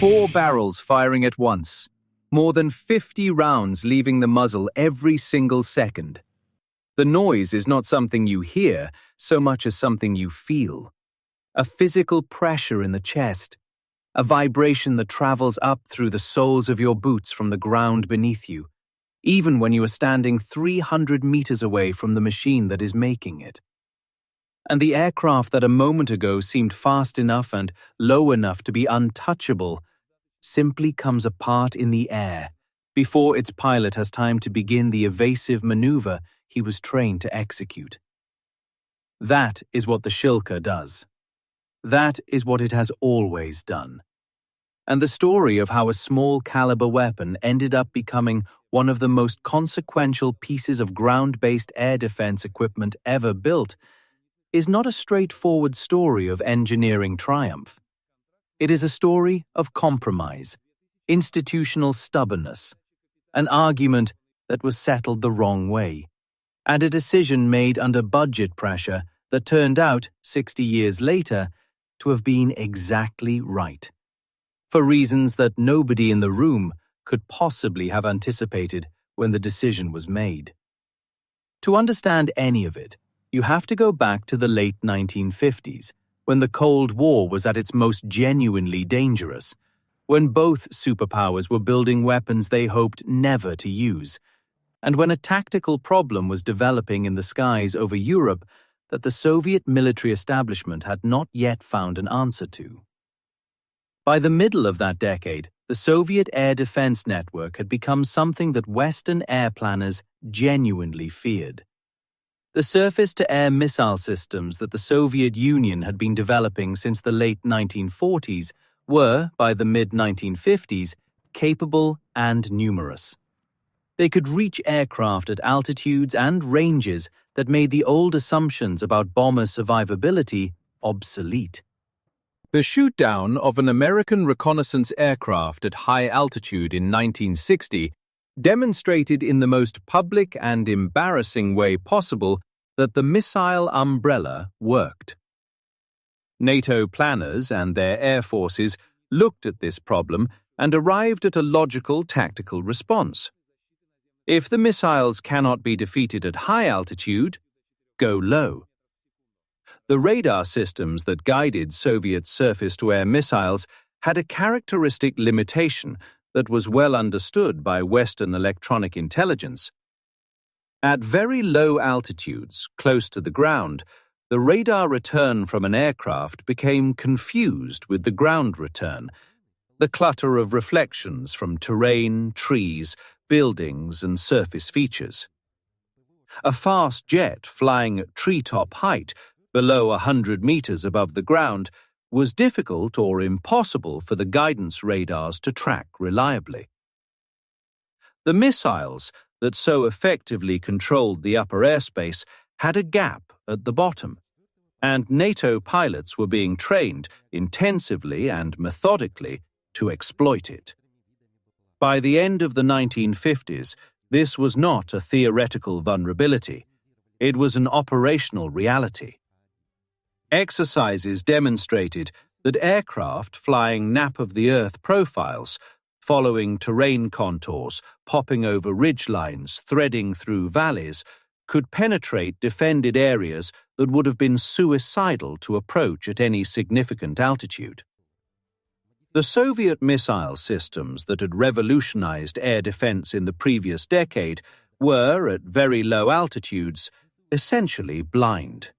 4 barrels firing at once, more than 50 rounds leaving the muzzle every single second. The noise is not something you hear so much as something you feel. A physical pressure in the chest, a vibration that travels up through the soles of your boots from the ground beneath you, even when you are standing 300 meters away from the machine that is making it. And the aircraft that a moment ago seemed fast enough and low enough to be untouchable simply comes apart in the air before its pilot has time to begin the evasive maneuver he was trained to execute. That is what the Shilka does. That is what it has always done. And the story of how a small caliber weapon ended up becoming one of the most consequential pieces of ground-based air defense equipment ever built is not a straightforward story of engineering triumph. It is a story of compromise, institutional stubbornness, an argument that was settled the wrong way, and a decision made under budget pressure that turned out, 60 years later, to have been exactly right, for reasons that nobody in the room could possibly have anticipated when the decision was made. To understand any of it, you have to go back to the late 1950s, when the Cold War was at its most genuinely dangerous, when both superpowers were building weapons they hoped never to use, and when a tactical problem was developing in the skies over Europe that the Soviet military establishment had not yet found an answer to. By the middle of that decade, the Soviet air defense network had become something that Western air planners genuinely feared. The surface-to-air missile systems that the Soviet Union had been developing since the late 1940s were, by the mid-1950s, capable and numerous. They could reach aircraft at altitudes and ranges that made the old assumptions about bomber survivability obsolete. The shoot-down of an American reconnaissance aircraft at high altitude in 1960 demonstrated in the most public and embarrassing way possible that the missile umbrella worked. NATO planners and their air forces looked at this problem and arrived at a logical tactical response. If the missiles cannot be defeated at high altitude, go low. The radar systems that guided Soviet surface-to-air missiles had a characteristic limitation that was well understood by Western electronic intelligence. At very low altitudes, close to the ground, the radar return from an aircraft became confused with the ground return, the clutter of reflections from terrain, trees, buildings, and surface features. A fast jet flying at treetop height, below 100 meters above the ground, was difficult or impossible for the guidance radars to track reliably. The missiles that so effectively controlled the upper airspace had a gap at the bottom, and NATO pilots were being trained intensively and methodically to exploit it. By the end of the 1950s, this was not a theoretical vulnerability. It was an operational reality. Exercises demonstrated that aircraft flying nap-of-the-earth profiles, following terrain contours, popping over ridgelines, threading through valleys, could penetrate defended areas that would have been suicidal to approach at any significant altitude. The Soviet missile systems that had revolutionized air defense in the previous decade were, at very low altitudes, essentially blind.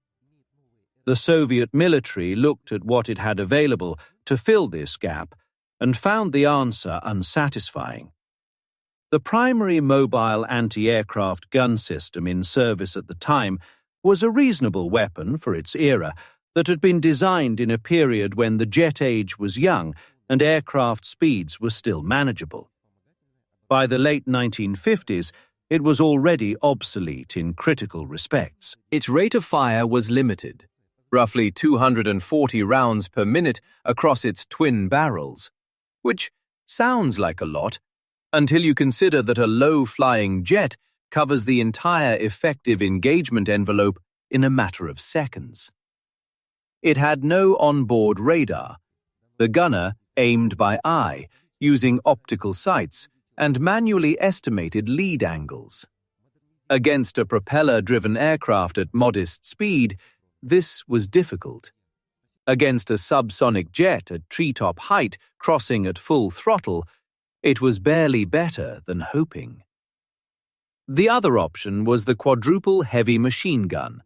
The Soviet military looked at what it had available to fill this gap and found the answer unsatisfying. The primary mobile anti-aircraft gun system in service at the time was a reasonable weapon for its era that had been designed in a period when the jet age was young and aircraft speeds were still manageable. By the late 1950s, it was already obsolete in critical respects. Its rate of fire was limited, roughly 240 rounds per minute across its twin barrels, which sounds like a lot until you consider that a low-flying jet covers the entire effective engagement envelope in a matter of seconds. It had no onboard radar. The gunner aimed by eye, using optical sights, and manually estimated lead angles. Against a propeller-driven aircraft at modest speed, this was difficult. Against a subsonic jet at treetop height crossing at full throttle, it was barely better than hoping. The other option was the quadruple heavy machine gun,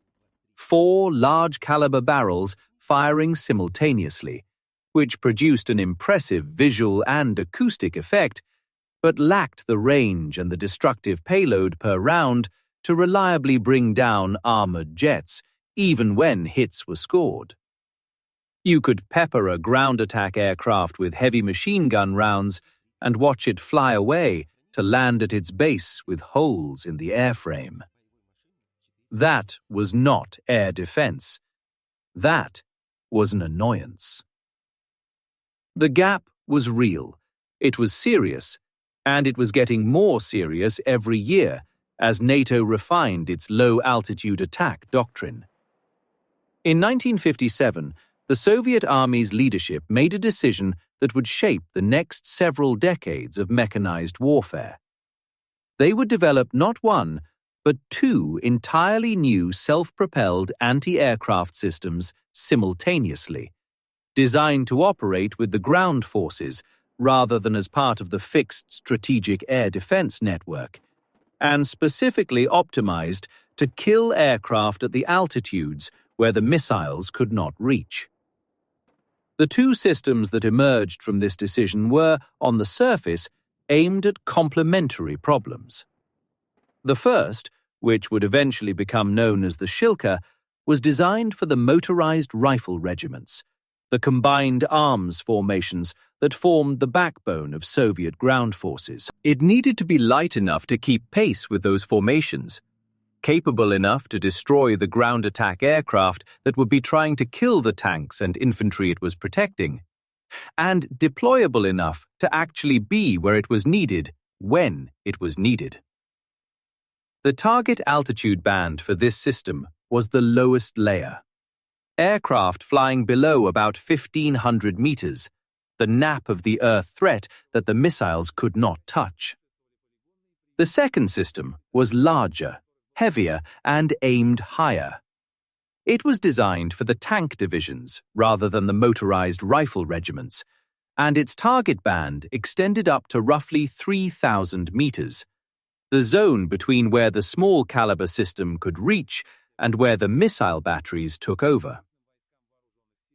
4 large-caliber barrels firing simultaneously, which produced an impressive visual and acoustic effect, but lacked the range and the destructive payload per round to reliably bring down armored jets, even when hits were scored. You could pepper a ground attack aircraft with heavy machine gun rounds and watch it fly away to land at its base with holes in the airframe. That was not air defense. That was an annoyance. The gap was real, it was serious, and it was getting more serious every year as NATO refined its low-altitude attack doctrine. In 1957, the Soviet Army's leadership made a decision that would shape the next several decades of mechanized warfare. They would develop not one, but 2 entirely new self-propelled anti-aircraft systems simultaneously, designed to operate with the ground forces rather than as part of the fixed strategic air defense network, and specifically optimized to kill aircraft at the altitudes where the missiles could not reach. The 2 systems that emerged from this decision were, on the surface, aimed at complementary problems. The first, which would eventually become known as the Shilka, was designed for the motorized rifle regiments, the combined arms formations that formed the backbone of Soviet ground forces. It needed to be light enough to keep pace with those formations, capable enough to destroy the ground attack aircraft that would be trying to kill the tanks and infantry it was protecting, and deployable enough to actually be where it was needed when it was needed. The target altitude band for this system was the lowest layer. Aircraft flying below about 1,500 meters, the nap of the Earth threat that the missiles could not touch. The second system was larger, heavier, and aimed higher. It was designed for the tank divisions rather than the motorized rifle regiments, and its target band extended up to roughly 3,000 meters, the zone between where the small caliber system could reach and where the missile batteries took over.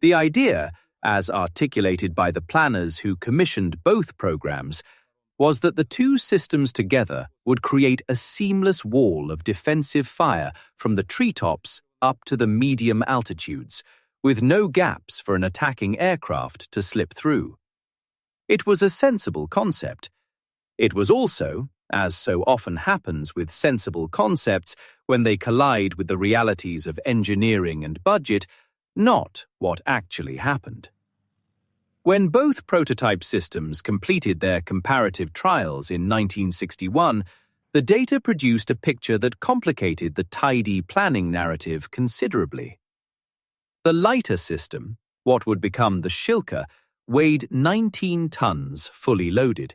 The idea, as articulated by the planners who commissioned both programs, was that the 2 systems together would create a seamless wall of defensive fire from the treetops up to the medium altitudes, with no gaps for an attacking aircraft to slip through. It was a sensible concept. It was also, as so often happens with sensible concepts when they collide with the realities of engineering and budget, not what actually happened. When both prototype systems completed their comparative trials in 1961, the data produced a picture that complicated the tidy planning narrative considerably. The lighter system, what would become the Shilka, weighed 19 tons fully loaded.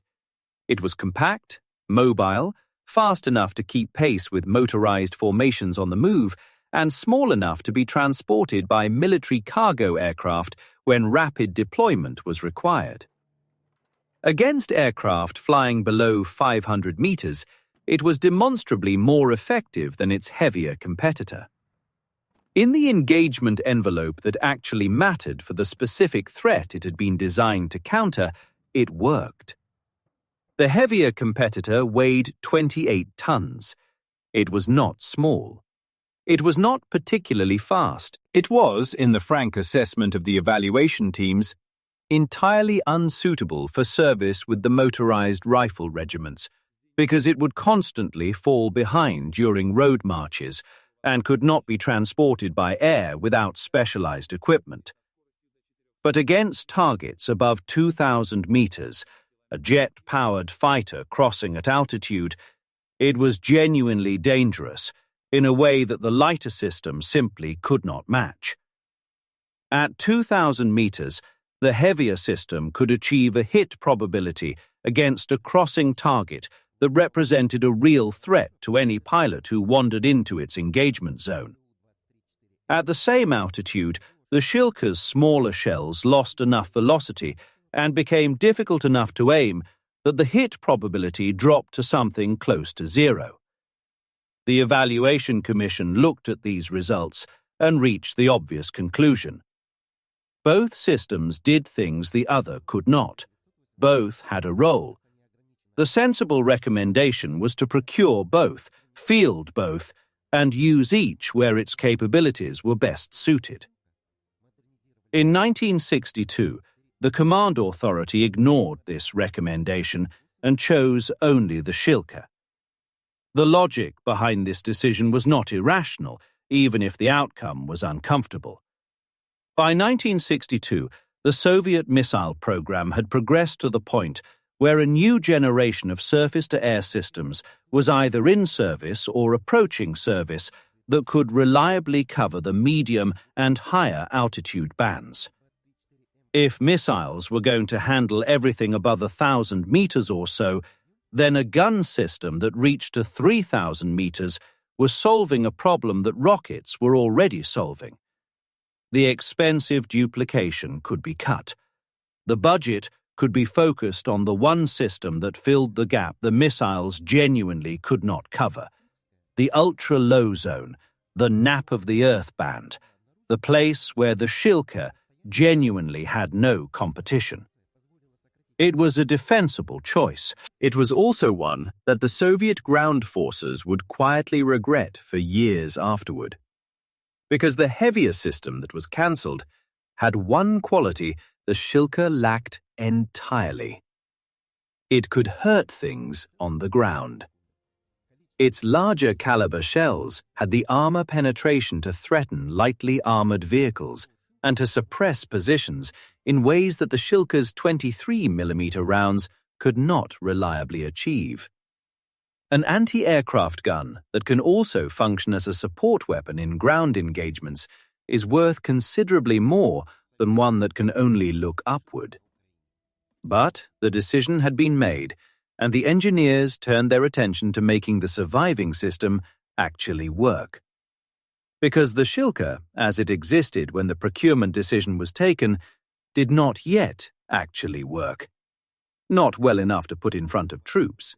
It was compact, mobile, fast enough to keep pace with motorized formations on the move, and small enough to be transported by military cargo aircraft when rapid deployment was required. Against aircraft flying below 500 meters, it was demonstrably more effective than its heavier competitor. In the engagement envelope that actually mattered for the specific threat it had been designed to counter, it worked. The heavier competitor weighed 28 tons. It was not small. It was not particularly fast. It was, in the frank assessment of the evaluation teams, entirely unsuitable for service with the motorized rifle regiments, because it would constantly fall behind during road marches and could not be transported by air without specialized equipment. But against targets above 2,000 meters, a jet-powered fighter crossing at altitude, it was genuinely dangerous in a way that the lighter system simply could not match. At 2,000 meters, The heavier system could achieve a hit probability against a crossing target that represented a real threat to any pilot who wandered into its engagement zone. At the same altitude, the Shilka's smaller shells lost enough velocity and became difficult enough to aim that the hit probability dropped to something close to zero. The Evaluation Commission looked at these results and reached the obvious conclusion. Both systems did things the other could not. Both had a role. The sensible recommendation was to procure both, field both, and use each where its capabilities were best suited. In 1962, the Command Authority ignored this recommendation and chose only the Shilka. The logic behind this decision was not irrational, even if the outcome was uncomfortable. By 1962, the Soviet missile program had progressed to the point where a new generation of surface-to-air systems was either in service or approaching service that could reliably cover the medium and higher altitude bands. If missiles were going to handle everything above 1,000 meters or so, then a gun system that reached to 3,000 meters was solving a problem that rockets were already solving. The expensive duplication could be cut. The budget could be focused on the one system that filled the gap the missiles genuinely could not cover. The ultra-low zone, the nap of the Earth band, the place where the Shilka genuinely had no competition. It was a defensible choice. It was also one that the Soviet ground forces would quietly regret for years afterward. Because the heavier system that was cancelled had one quality the Shilka lacked entirely. It could hurt things on the ground. Its larger caliber shells had the armor penetration to threaten lightly armored vehicles and to suppress positions in ways that the Shilka's 23mm rounds could not reliably achieve. An anti-aircraft gun that can also function as a support weapon in ground engagements is worth considerably more than one that can only look upward. But the decision had been made, and the engineers turned their attention to making the surviving system actually work. Because the Shilka, as it existed when the procurement decision was taken, did not yet actually work. Not well enough to put in front of troops.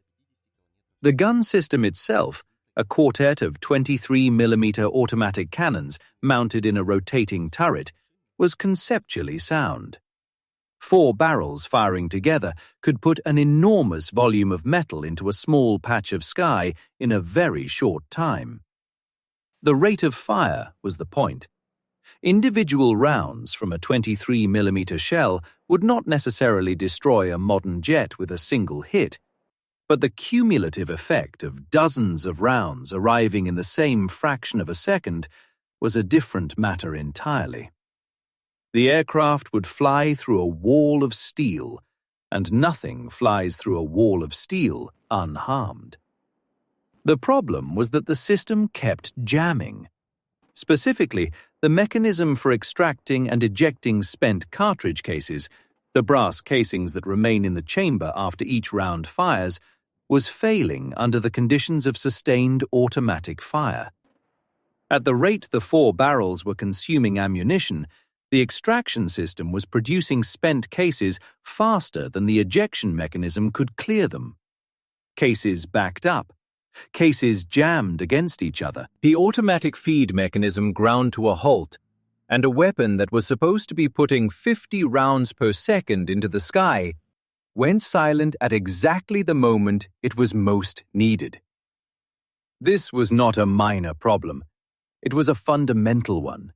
The gun system itself, a quartet of 23mm automatic cannons mounted in a rotating turret, was conceptually sound. 4 barrels firing together could put an enormous volume of metal into a small patch of sky in a very short time. The rate of fire was the point. Individual rounds from a 23mm shell would not necessarily destroy a modern jet with a single hit, but the cumulative effect of dozens of rounds arriving in the same fraction of a second was a different matter entirely. The aircraft would fly through a wall of steel, and nothing flies through a wall of steel unharmed. The problem was that the system kept jamming. Specifically, the mechanism for extracting and ejecting spent cartridge cases, the brass casings that remain in the chamber after each round fires, was failing under the conditions of sustained automatic fire. At the rate the 4 barrels were consuming ammunition, the extraction system was producing spent cases faster than the ejection mechanism could clear them. Cases backed up. Cases jammed against each other. The automatic feed mechanism ground to a halt, and a weapon that was supposed to be putting 50 rounds per second into the sky went silent at exactly the moment it was most needed. This was not a minor problem. It was a fundamental one.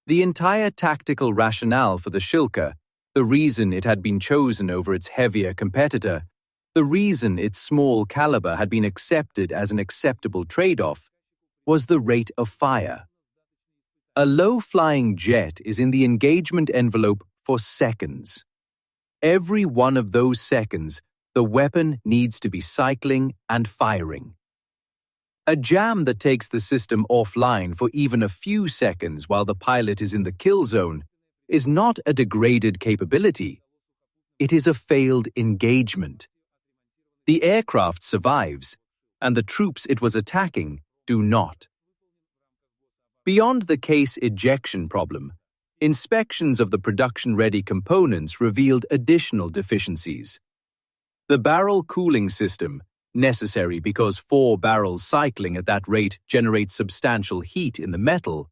The entire tactical rationale for the Shilka, the reason it had been chosen over its heavier competitor, the reason its small caliber had been accepted as an acceptable trade-off, was the rate of fire. A low-flying jet is in the engagement envelope for seconds. Every one of those seconds, the weapon needs to be cycling and firing. A jam that takes the system offline for even a few seconds while the pilot is in the kill zone is not a degraded capability. It is a failed engagement. The aircraft survives, and the troops it was attacking do not. Beyond the case ejection problem, inspections of the production-ready components revealed additional deficiencies. The barrel cooling system, necessary because 4 barrels cycling at that rate generates substantial heat in the metal,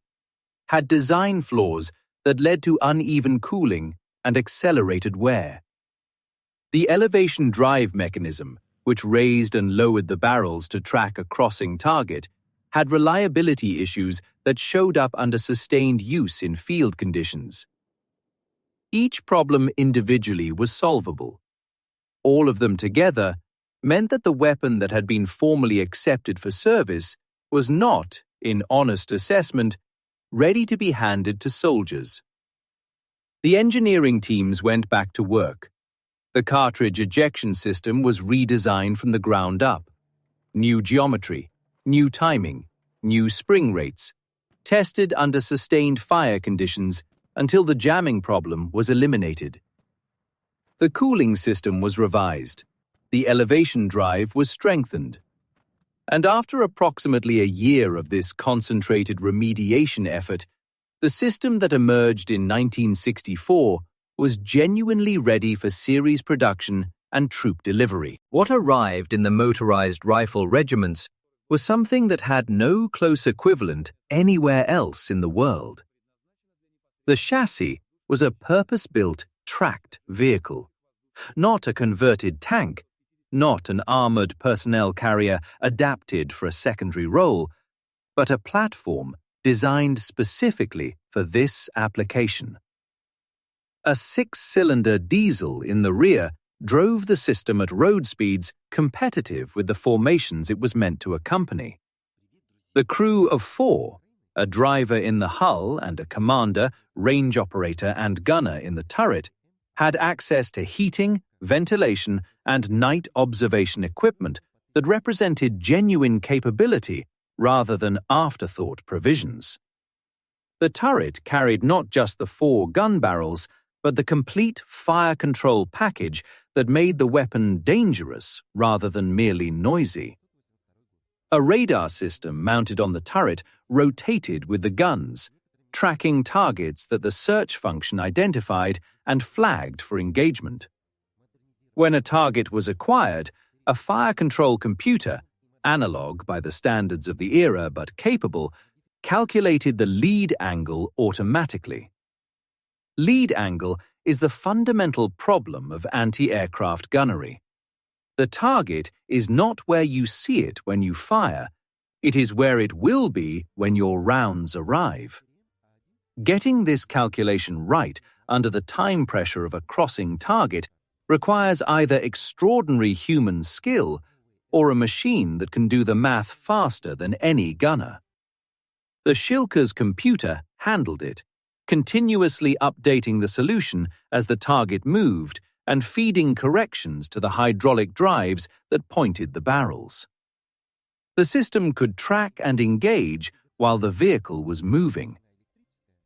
had design flaws that led to uneven cooling and accelerated wear. The elevation drive mechanism, which raised and lowered the barrels to track a crossing target, had reliability issues that showed up under sustained use in field conditions. Each problem individually was solvable. All of them together meant that the weapon that had been formally accepted for service was not, in honest assessment, ready to be handed to soldiers. The engineering teams went back to work. The cartridge ejection system was redesigned from the ground up. New geometry, new timing, new spring rates, tested under sustained fire conditions until the jamming problem was eliminated. The cooling system was revised. The elevation drive was strengthened. And after approximately a year of this concentrated remediation effort, the system that emerged in 1964 was genuinely ready for series production and troop delivery. What arrived in the motorized rifle regiments was something that had no close equivalent anywhere else in the world. The chassis was a purpose-built, tracked vehicle, not a converted tank, not an armored personnel carrier adapted for a secondary role, but a platform designed specifically for this application. A 6-cylinder diesel in the rear drove the system at road speeds competitive with the formations it was meant to accompany. The crew of 4, a driver in the hull and a commander, range operator and gunner in the turret, had access to heating, ventilation, and night observation equipment that represented genuine capability rather than afterthought provisions. The turret carried not just the 4 gun barrels, but the complete fire control package that made the weapon dangerous rather than merely noisy. A radar system mounted on the turret rotated with the guns, tracking targets that the search function identified and flagged for engagement. When a target was acquired, a fire control computer, analog by the standards of the era but capable, calculated the lead angle automatically. Lead angle is the fundamental problem of anti-aircraft gunnery. The target is not where you see it when you fire, it is where it will be when your rounds arrive. Getting this calculation right under the time pressure of a crossing target requires either extraordinary human skill or a machine that can do the math faster than any gunner. The Schilker's computer handled it, continuously updating the solution as the target moved and feeding corrections to the hydraulic drives that pointed the barrels. The system could track and engage while the vehicle was moving.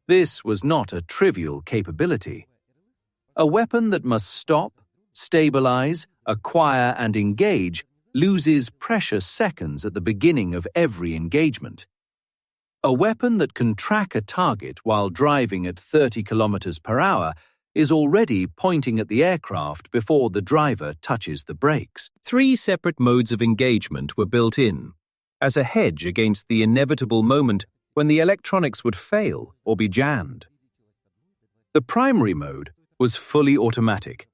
This was not a trivial capability. A weapon that must stop, stabilize, acquire, and engage loses precious seconds at the beginning of every engagement. A weapon that can track a target while driving at 30 kilometers per hour is already pointing at the aircraft before the driver touches the brakes. 3 separate modes of engagement were built in, as a hedge against the inevitable moment when the electronics would fail or be jammed. The primary mode was fully automatic.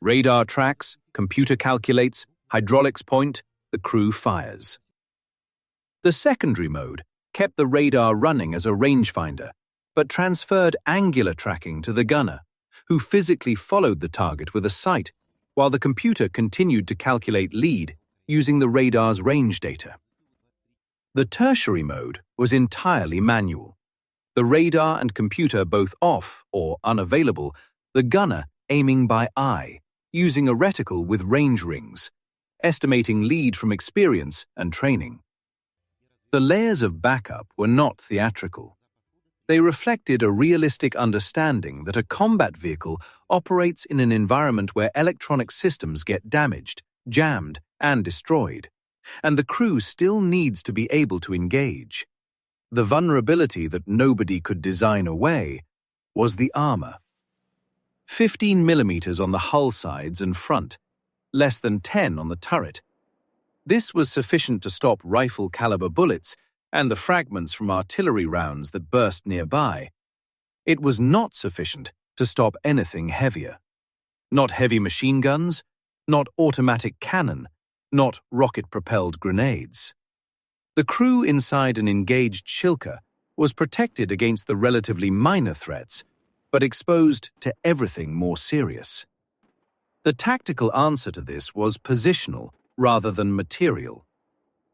Radar tracks, computer calculates, hydraulics point, the crew fires. The secondary mode kept the radar running as a rangefinder, but transferred angular tracking to the gunner, who physically followed the target with a sight, while the computer continued to calculate lead using the radar's range data. The tertiary mode was entirely manual. The radar and computer both off or unavailable, the gunner aiming by eye, using a reticle with range rings, estimating lead from experience and training. The layers of backup were not theatrical. They reflected a realistic understanding that a combat vehicle operates in an environment where electronic systems get damaged, jammed, and destroyed, and the crew still needs to be able to engage. The vulnerability that nobody could design away was the armor. 15 millimeters on the hull sides and front, less than 10 on the turret. This was sufficient to stop rifle-caliber bullets and the fragments from artillery rounds that burst nearby. It was not sufficient to stop anything heavier. Not heavy machine guns, not automatic cannon, not rocket-propelled grenades. The crew inside an engaged Shilka was protected against the relatively minor threats, but exposed to everything more serious. The tactical answer to this was positional rather than material.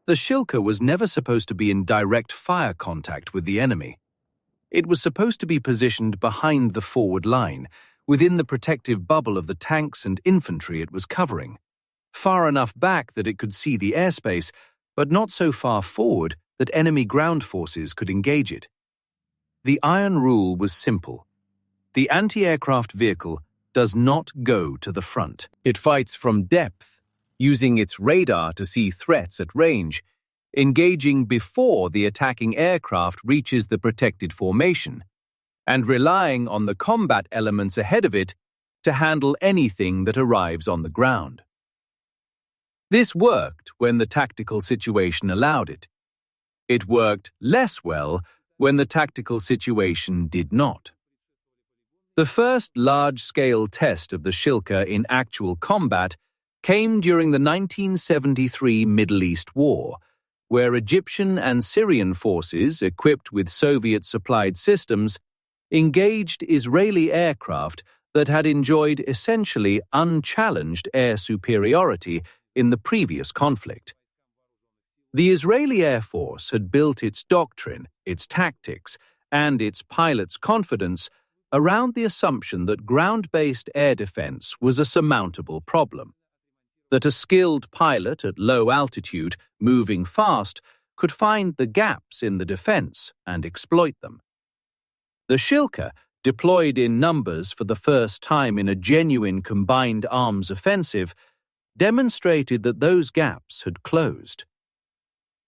The Shilka was never supposed to be in direct fire contact with the enemy. It was supposed to be positioned behind the forward line, within the protective bubble of the tanks and infantry it was covering, far enough back that it could see the airspace, but not so far forward that enemy ground forces could engage it. The iron rule was simple. The anti-aircraft vehicle does not go to the front. It fights from depth, using its radar to see threats at range, engaging before the attacking aircraft reaches the protected formation, and relying on the combat elements ahead of it to handle anything that arrives on the ground. This worked when the tactical situation allowed it. It worked less well when the tactical situation did not. The first large-scale test of the Shilka in actual combat came during the 1973 Middle East War, where Egyptian and Syrian forces, equipped with Soviet-supplied systems, engaged Israeli aircraft that had enjoyed essentially unchallenged air superiority in the previous conflict. The Israeli Air Force had built its doctrine, its tactics, and its pilots' confidence around the assumption that ground-based air defense was a surmountable problem, that a skilled pilot at low altitude, moving fast, could find the gaps in the defense and exploit them. The Shilka, deployed in numbers for the first time in a genuine combined arms offensive, demonstrated that those gaps had closed.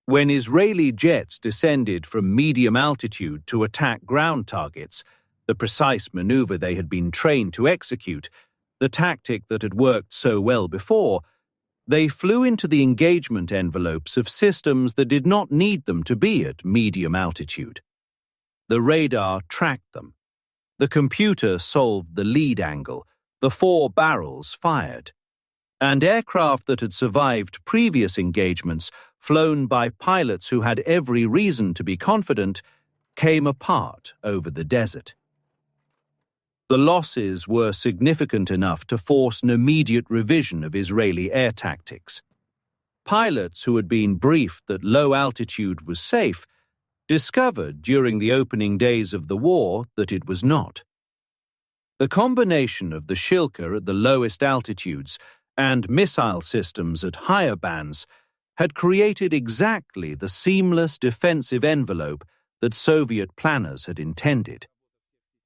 When Israeli jets descended from medium altitude to attack ground targets, the precise maneuver they had been trained to execute, the tactic that had worked so well before, they flew into the engagement envelopes of systems that did not need them to be at medium altitude. The radar tracked them. The computer solved the lead angle. The 4 barrels fired. And aircraft that had survived previous engagements, flown by pilots who had every reason to be confident, came apart over the desert. The losses were significant enough to force an immediate revision of Israeli air tactics. Pilots who had been briefed that low altitude was safe discovered during the opening days of the war that it was not. The combination of the Shilka at the lowest altitudes and missile systems at higher bands had created exactly the seamless defensive envelope that Soviet planners had intended.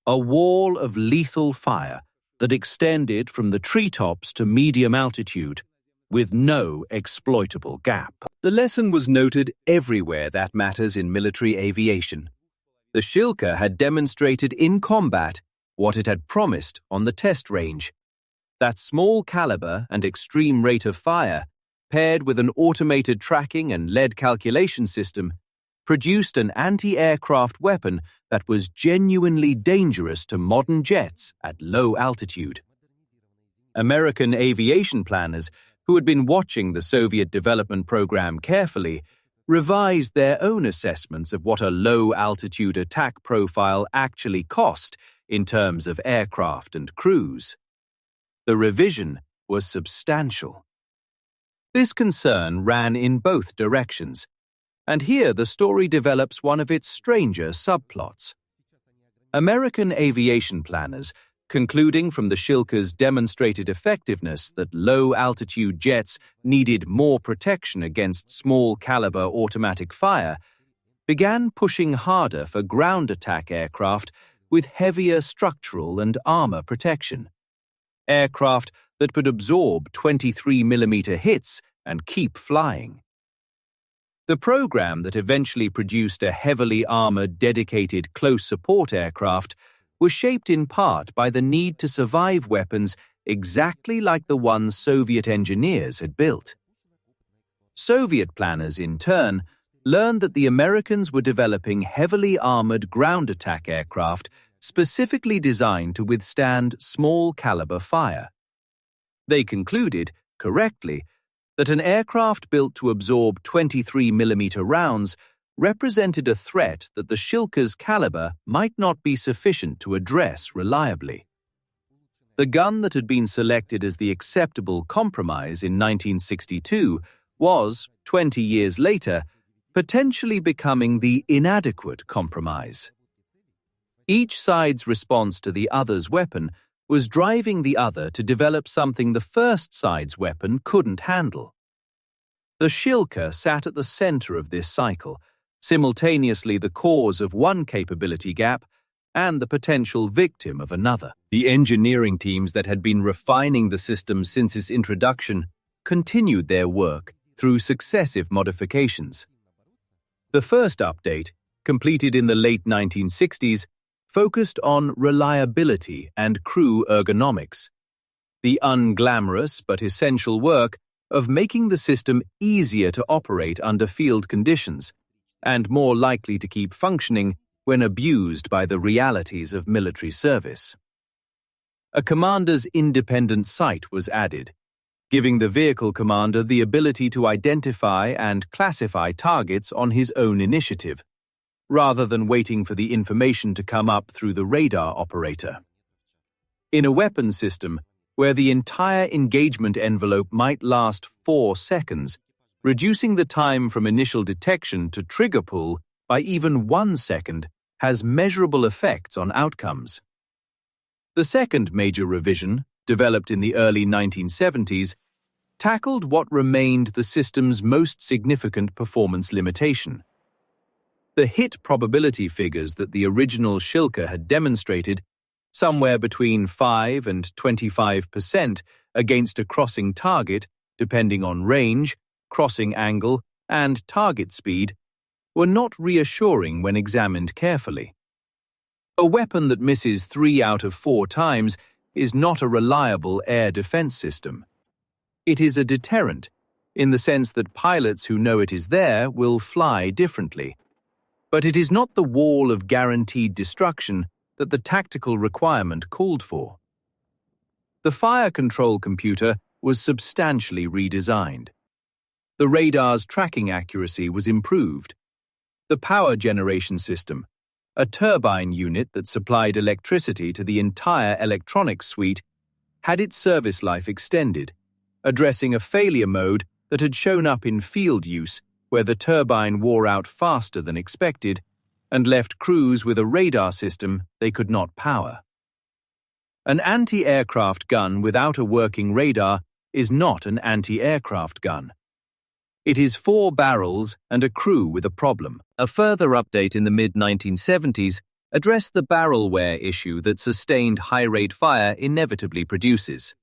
A wall of lethal fire that extended from the treetops to medium altitude with no exploitable gap. The lesson was noted everywhere that matters in military aviation. The Shilka had demonstrated in combat what it had promised on the test range. That small caliber and extreme rate of fire, paired with an automated tracking and lead calculation system, produced an anti-aircraft weapon that was genuinely dangerous to modern jets at low altitude. American aviation planners, who had been watching the Soviet development program carefully, revised their own assessments of what a low-altitude attack profile actually cost in terms of aircraft and crews. The revision was substantial. This concern ran in both directions, and here the story develops one of its stranger subplots. American aviation planners, concluding from the Shilka's demonstrated effectiveness that low-altitude jets needed more protection against small-caliber automatic fire, began pushing harder for ground attack aircraft with heavier structural and armor protection. Aircraft that could absorb 23mm hits and keep flying. The program that eventually produced a heavily armored, dedicated close support aircraft was shaped in part by the need to survive weapons exactly like the ones Soviet engineers had built. Soviet planners, in turn, learned that the Americans were developing heavily armored ground attack aircraft specifically designed to withstand small caliber fire. They concluded, correctly, that an aircraft built to absorb 23mm rounds represented a threat that the Shilka's caliber might not be sufficient to address reliably. The gun that had been selected as the acceptable compromise in 1962 was, 20 years later, potentially becoming the inadequate compromise. Each side's response to the other's weapon was driving the other to develop something the first side's weapon couldn't handle. The Shilka sat at the center of this cycle, simultaneously the cause of one capability gap and the potential victim of another. The engineering teams that had been refining the system since its introduction continued their work through successive modifications. The first update, completed in the late 1960s, focused on reliability and crew ergonomics, the unglamorous but essential work of making the system easier to operate under field conditions and more likely to keep functioning when abused by the realities of military service. A commander's independent sight was added, giving the vehicle commander the ability to identify and classify targets on his own initiative, rather than waiting for the information to come up through the radar operator. In a weapons system where the entire engagement envelope might last 4 seconds, reducing the time from initial detection to trigger pull by even 1 second has measurable effects on outcomes. The second major revision, developed in the early 1970s, tackled what remained the system's most significant performance limitation. The hit probability figures that the original Shilka had demonstrated, somewhere between 5 and 25% against a crossing target, depending on range, crossing angle, and target speed, were not reassuring when examined carefully. A weapon that misses 3 out of 4 times is not a reliable air defense system. It is a deterrent, in the sense that pilots who know it is there will fly differently. But it is not the wall of guaranteed destruction that the tactical requirement called for. The fire control computer was substantially redesigned. The radar's tracking accuracy was improved. The power generation system, a turbine unit that supplied electricity to the entire electronics suite, had its service life extended, addressing a failure mode that had shown up in field use where the turbine wore out faster than expected and left crews with a radar system they could not power. An anti-aircraft gun without a working radar is not an anti-aircraft gun. It is 4 barrels and a crew with a problem. A further update in the mid-1970s addressed the barrel wear issue that sustained high-rate fire inevitably produces.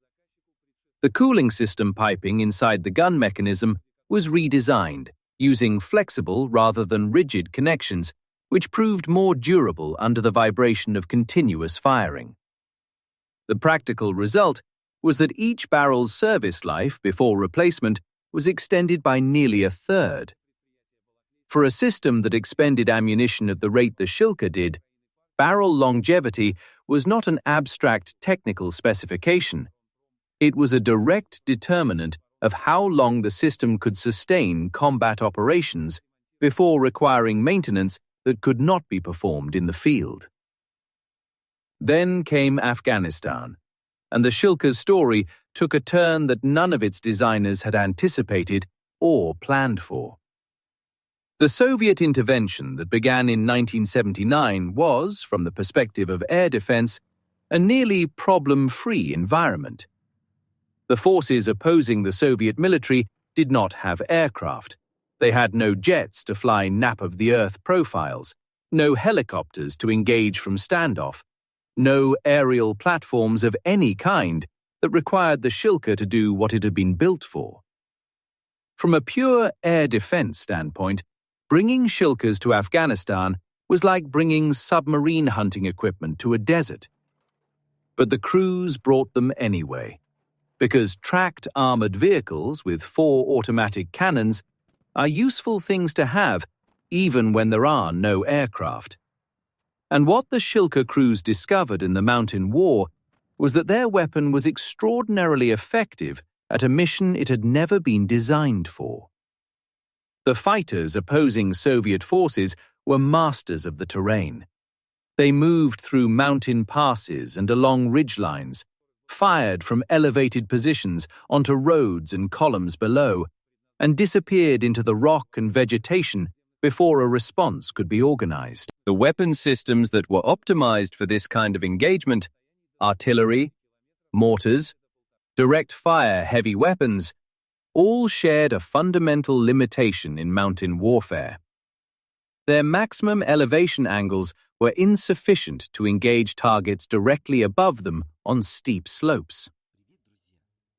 The cooling system piping inside the gun mechanism was redesigned, using flexible rather than rigid connections, which proved more durable under the vibration of continuous firing. The practical result was that each barrel's service life before replacement was extended by nearly a third. For a system that expended ammunition at the rate the Shilka did, barrel longevity was not an abstract technical specification. It was a direct determinant of how long the system could sustain combat operations before requiring maintenance that could not be performed in the field. Then came Afghanistan, and the Shilka's story took a turn that none of its designers had anticipated or planned for. The Soviet intervention that began in 1979 was, from the perspective of air defense, a nearly problem-free environment. The forces opposing the Soviet military did not have aircraft. They had no jets to fly nap-of-the-earth profiles, no helicopters to engage from standoff, no aerial platforms of any kind that required the Shilka to do what it had been built for. From a pure air defense standpoint, bringing Shilkas to Afghanistan was like bringing submarine hunting equipment to a desert. But the crews brought them anyway, because tracked armored vehicles with 4 automatic cannons are useful things to have even when there are no aircraft. And what the Shilka crews discovered in the Mountain War was that their weapon was extraordinarily effective at a mission it had never been designed for. The fighters opposing Soviet forces were masters of the terrain. They moved through mountain passes and along ridgelines, fired from elevated positions onto roads and columns below, and disappeared into the rock and vegetation before a response could be organized. The weapon systems that were optimized for this kind of engagement, artillery, mortars, direct-fire heavy weapons, all shared a fundamental limitation in mountain warfare. Their maximum elevation angles were insufficient to engage targets directly above them on steep slopes.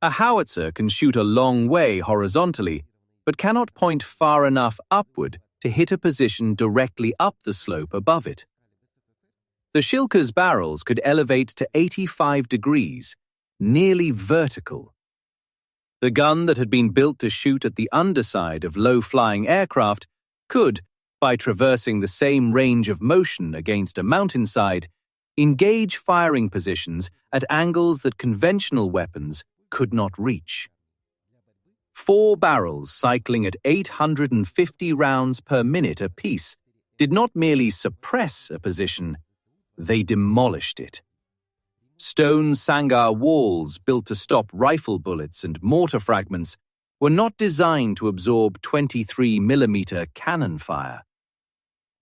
A howitzer can shoot a long way horizontally, but cannot point far enough upward to hit a position directly up the slope above it. The Shilka's barrels could elevate to 85 degrees, nearly vertical. The gun that had been built to shoot at the underside of low-flying aircraft could, by traversing the same range of motion against a mountainside, engage firing positions at angles that conventional weapons could not reach. 4 barrels cycling at 850 rounds per minute apiece did not merely suppress a position, they demolished it. Stone sangar walls built to stop rifle bullets and mortar fragments were not designed to absorb 23mm cannon fire.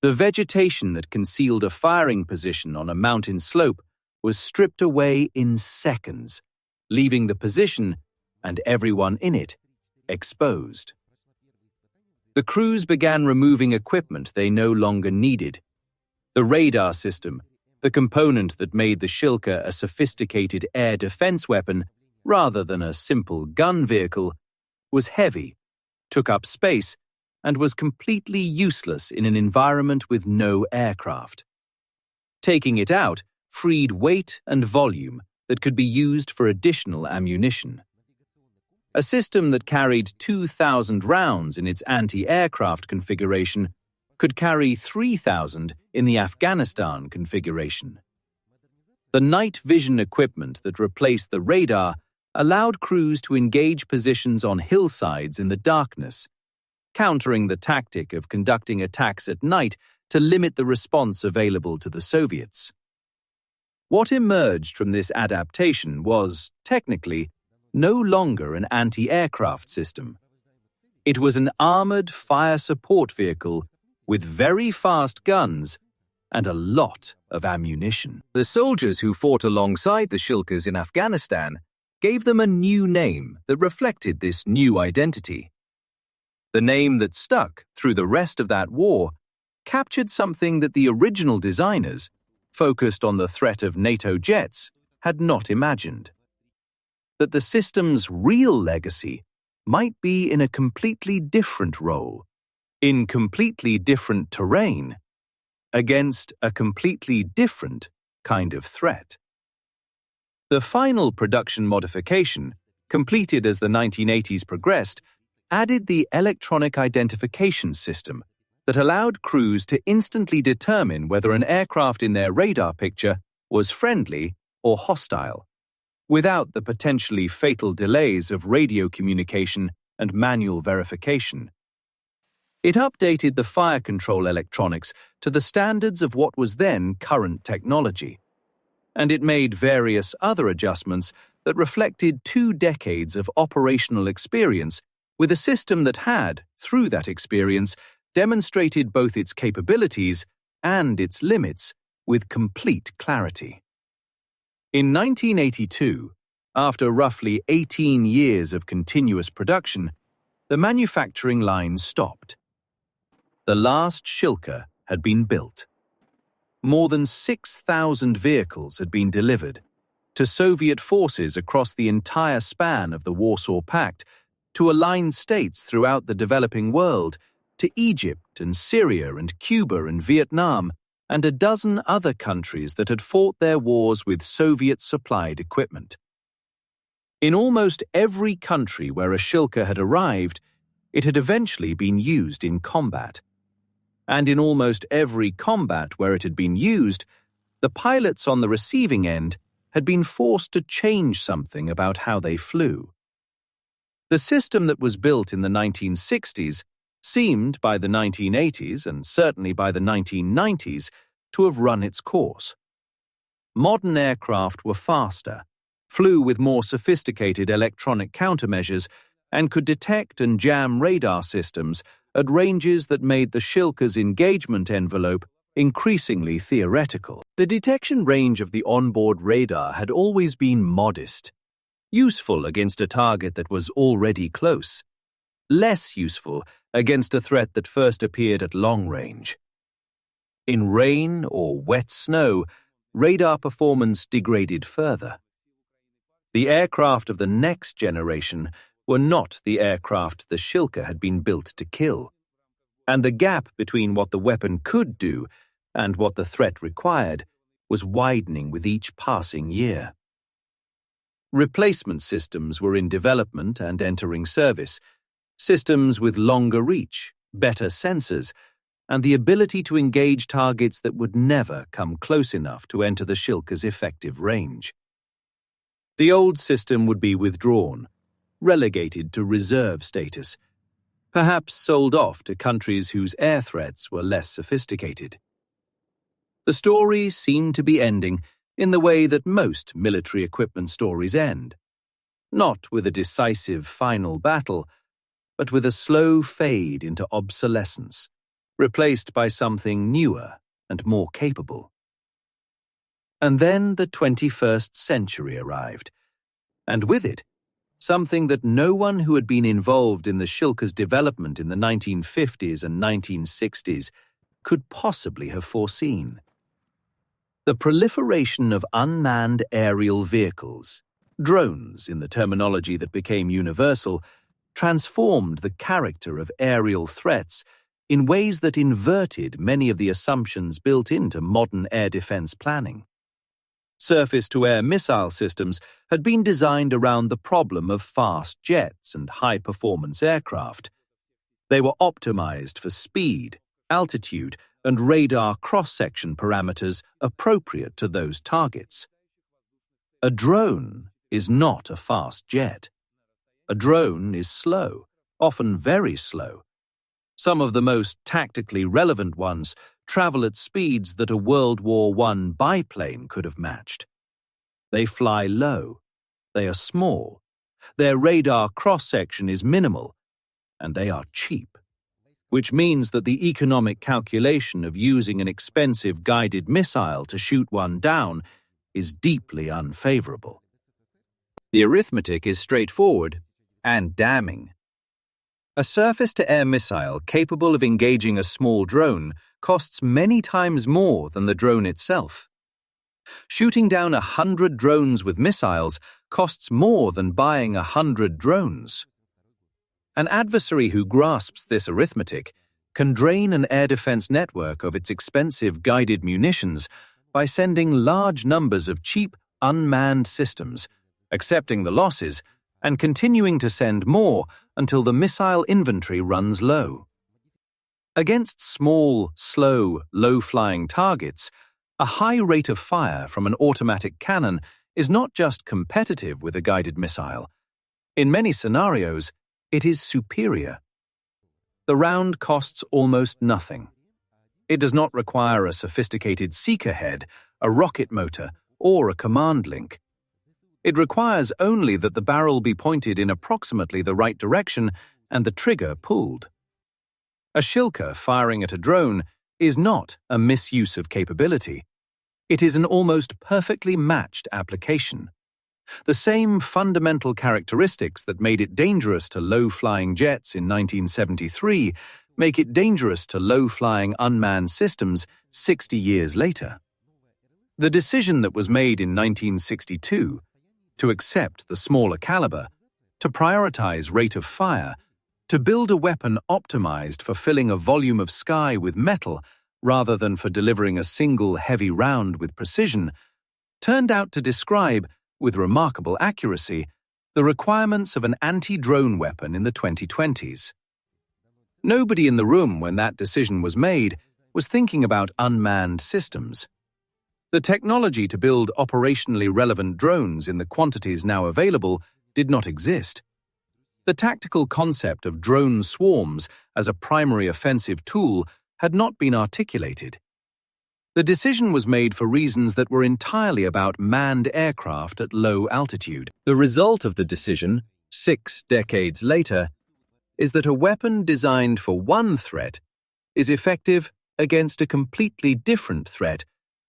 The vegetation that concealed a firing position on a mountain slope was stripped away in seconds, leaving the position, and everyone in it, exposed. The crews began removing equipment they no longer needed. The radar system, the component that made the Shilka a sophisticated air defense weapon rather than a simple gun vehicle, was heavy, took up space, and was completely useless in an environment with no aircraft. Taking it out freed weight and volume that could be used for additional ammunition. A system that carried 2,000 rounds in its anti-aircraft configuration could carry 3,000 in the Afghanistan configuration. The night vision equipment that replaced the radar allowed crews to engage positions on hillsides in the darkness, countering the tactic of conducting attacks at night to limit the response available to the Soviets. What emerged from this adaptation was, technically, no longer an anti-aircraft system. It was an armored fire support vehicle with very fast guns and a lot of ammunition. The soldiers who fought alongside the Shilkas in Afghanistan gave them a new name that reflected this new identity. The name that stuck through the rest of that war captured something that the original designers, focused on the threat of NATO jets, had not imagined. That the system's real legacy might be in a completely different role, in completely different terrain, against a completely different kind of threat. The final production modification, completed as the 1980s progressed, added the electronic identification system that allowed crews to instantly determine whether an aircraft in their radar picture was friendly or hostile, without the potentially fatal delays of radio communication and manual verification. It updated the fire control electronics to the standards of what was then current technology, and it made various other adjustments that reflected 2 decades of operational experience with a system that had, through that experience, demonstrated both its capabilities and its limits with complete clarity. In 1982, after roughly 18 years of continuous production, the manufacturing line stopped. The last Shilka had been built. More than 6,000 vehicles had been delivered to Soviet forces across the entire span of the Warsaw Pact, to aligned states throughout the developing world, to Egypt and Syria and Cuba and Vietnam, and a dozen other countries that had fought their wars with Soviet-supplied equipment. In almost every country where a Shilka had arrived, it had eventually been used in combat. And in almost every combat where it had been used, the pilots on the receiving end had been forced to change something about how they flew. The system that was built in the 1960s seemed, by the 1980s and certainly by the 1990s, to have run its course. Modern aircraft were faster, flew with more sophisticated electronic countermeasures, and could detect and jam radar systems at ranges that made the Shilka's engagement envelope increasingly theoretical. The detection range of the onboard radar had always been modest, useful against a target that was already close, less useful against a threat that first appeared at long range. In rain or wet snow, radar performance degraded further. The aircraft of the next generation were not the aircraft the Shilka had been built to kill, and the gap between what the weapon could do and what the threat required was widening with each passing year. Replacement systems were in development and entering service, systems with longer reach, better sensors, and the ability to engage targets that would never come close enough to enter the Shilka's effective range. The old system would be withdrawn, relegated to reserve status, perhaps sold off to countries whose air threats were less sophisticated. The story seemed to be ending in the way that most military equipment stories end, not with a decisive final battle, but with a slow fade into obsolescence, replaced by something newer and more capable. And then the 21st century arrived, and with it, something that no one who had been involved in the Shilka's development in the 1950s and 1960s could possibly have foreseen. The proliferation of unmanned aerial vehicles, drones in the terminology that became universal, transformed the character of aerial threats in ways that inverted many of the assumptions built into modern air defense planning. Surface-to-air missile systems had been designed around the problem of fast jets and high-performance aircraft. They were optimized for speed, altitude, and radar cross-section parameters appropriate to those targets. A drone is not a fast jet. A drone is slow, often very slow. Some of the most tactically relevant ones travel at speeds that a World War I biplane could have matched. They fly low, they are small, their radar cross-section is minimal, and they are cheap, which means that the economic calculation of using an expensive guided missile to shoot one down is deeply unfavorable. The arithmetic is straightforward and damning. A surface-to-air missile capable of engaging a small drone costs many times more than the drone itself. Shooting down 100 drones with missiles costs more than buying 100 drones. An adversary who grasps this arithmetic can drain an air defense network of its expensive guided munitions by sending large numbers of cheap, unmanned systems, accepting the losses, and continuing to send more until the missile inventory runs low. Against small, slow, low-flying targets, a high rate of fire from an automatic cannon is not just competitive with a guided missile. In many scenarios, it is superior. The round costs almost nothing. It does not require a sophisticated seeker head, a rocket motor, or a command link. It requires only that the barrel be pointed in approximately the right direction and the trigger pulled. A Shilka firing at a drone is not a misuse of capability. It is an almost perfectly matched application. The same fundamental characteristics that made it dangerous to low-flying jets in 1973 make it dangerous to low-flying unmanned systems 60 years later. The decision that was made in 1962 to accept the smaller caliber, to prioritize rate of fire, to build a weapon optimized for filling a volume of sky with metal rather than for delivering a single heavy round with precision, turned out to describe, with remarkable accuracy, the requirements of an anti-drone weapon in the 2020s. Nobody in the room when that decision was made was thinking about unmanned systems. The technology to build operationally relevant drones in the quantities now available did not exist. The tactical concept of drone swarms as a primary offensive tool had not been articulated. The decision was made for reasons that were entirely about manned aircraft at low altitude. The result of the decision, 6 decades later, is that a weapon designed for one threat is effective against a completely different threat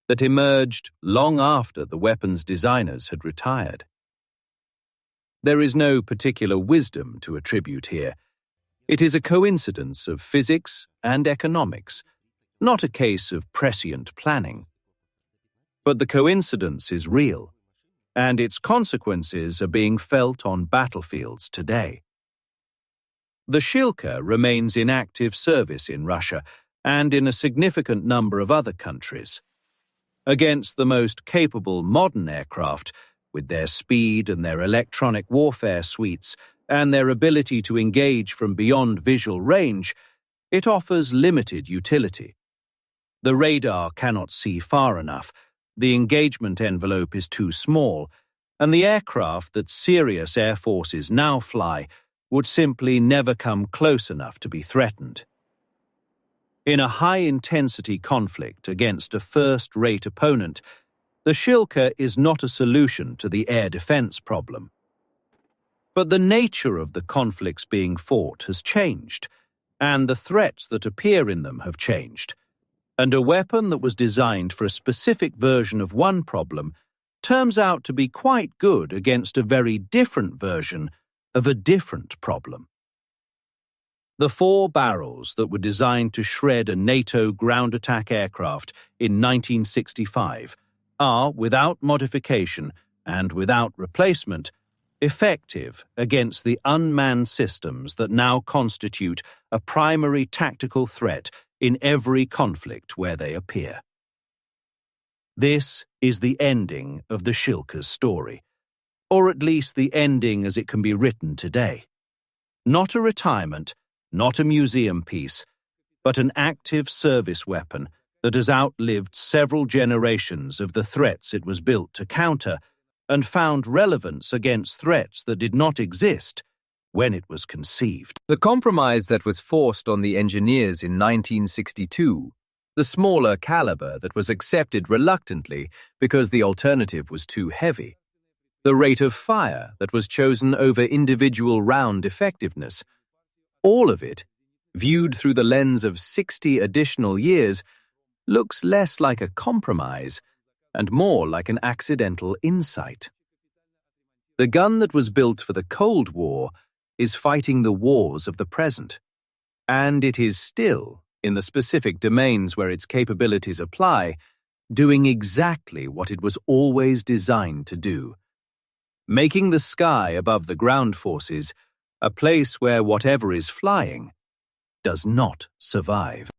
that emerged long after the weapon's designers had retired. There is no particular wisdom to attribute here. It is a coincidence of physics and economics, not a case of prescient planning. But the coincidence is real, and its consequences are being felt on battlefields today. The Shilka remains in active service in Russia and in a significant number of other countries. Against the most capable modern aircraft, with their speed and their electronic warfare suites and their ability to engage from beyond visual range, it offers limited utility. The radar cannot see far enough, the engagement envelope is too small, and the aircraft that serious air forces now fly would simply never come close enough to be threatened. In a high-intensity conflict against a first-rate opponent, the Shilka is not a solution to the air defense problem. But the nature of the conflicts being fought has changed, and the threats that appear in them have changed, and a weapon that was designed for a specific version of one problem turns out to be quite good against a very different version of a different problem. The 4 barrels that were designed to shred a NATO ground attack aircraft in 1965 are, without modification and without replacement, effective against the unmanned systems that now constitute a primary tactical threat in every conflict where they appear. This is the ending of the Shilka's story, or at least the ending as it can be written today. Not a retirement, not a museum piece, but an active service weapon that has outlived several generations of the threats it was built to counter and found relevance against threats that did not exist when it was conceived. The compromise that was forced on the engineers in 1962, the smaller caliber that was accepted reluctantly because the alternative was too heavy, the rate of fire that was chosen over individual round effectiveness, all of it, viewed through the lens of 60 additional years, looks less like a compromise and more like an accidental insight. The gun that was built for the Cold War is fighting the wars of the present, and it is still, in the specific domains where its capabilities apply, doing exactly what it was always designed to do, making the sky above the ground forces a place where whatever is flying does not survive.